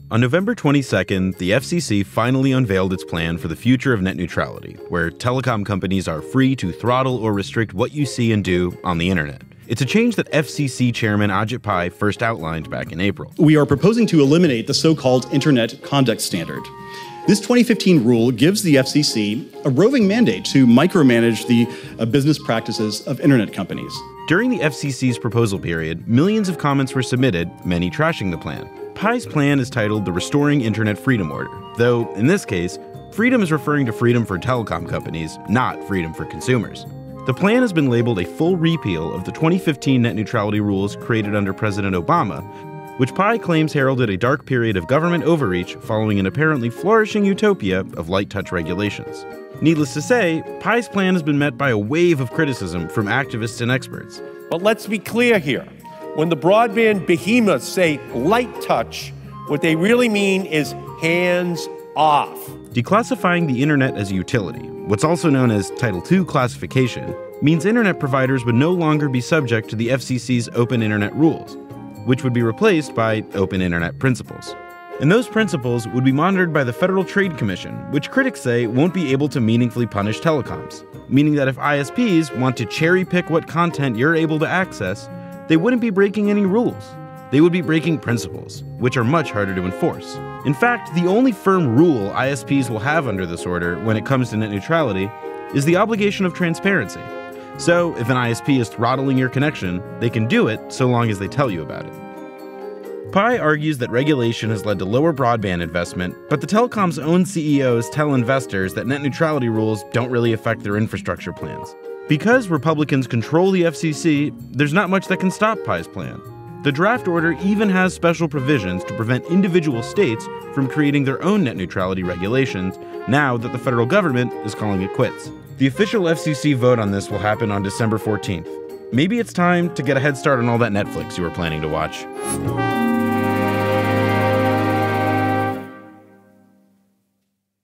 On November 22nd, the FCC finally unveiled its plan for the future of net neutrality, where telecom companies are free to throttle or restrict what you see and do on the internet. It's a change that FCC Chairman Ajit Pai first outlined back in April. We are proposing to eliminate the so-called Internet Conduct Standard. This 2015 rule gives the FCC a roving mandate to micromanage the business practices of internet companies. During the FCC's proposal period, millions of comments were submitted, many trashing the plan. Pai's plan is titled the Restoring Internet Freedom Order, though, in this case, freedom is referring to freedom for telecom companies, not freedom for consumers. The plan has been labeled a full repeal of the 2015 net neutrality rules created under President Obama, which Pai claims heralded a dark period of government overreach following an apparently flourishing utopia of light-touch regulations. Needless to say, Pai's plan has been met by a wave of criticism from activists and experts. But let's be clear here. When the broadband behemoths say light touch, what they really mean is hands off. Declassifying the internet as a utility, what's also known as Title II classification, means internet providers would no longer be subject to the FCC's open internet rules, which would be replaced by open internet principles. And those principles would be monitored by the Federal Trade Commission, which critics say won't be able to meaningfully punish telecoms, meaning that if ISPs want to cherry-pick what content you're able to access, they wouldn't be breaking any rules. They would be breaking principles, which are much harder to enforce. In fact, the only firm rule ISPs will have under this order when it comes to net neutrality is the obligation of transparency. So, if an ISP is throttling your connection, they can do it so long as they tell you about it. Pai argues that regulation has led to lower broadband investment, but the telecom's own CEOs tell investors that net neutrality rules don't really affect their infrastructure plans. Because Republicans control the FCC, there's not much that can stop Pai's plan. The draft order even has special provisions to prevent individual states from creating their own net neutrality regulations now that the federal government is calling it quits. The official FCC vote on this will happen on December 14th. Maybe it's time to get a head start on all that Netflix you were planning to watch.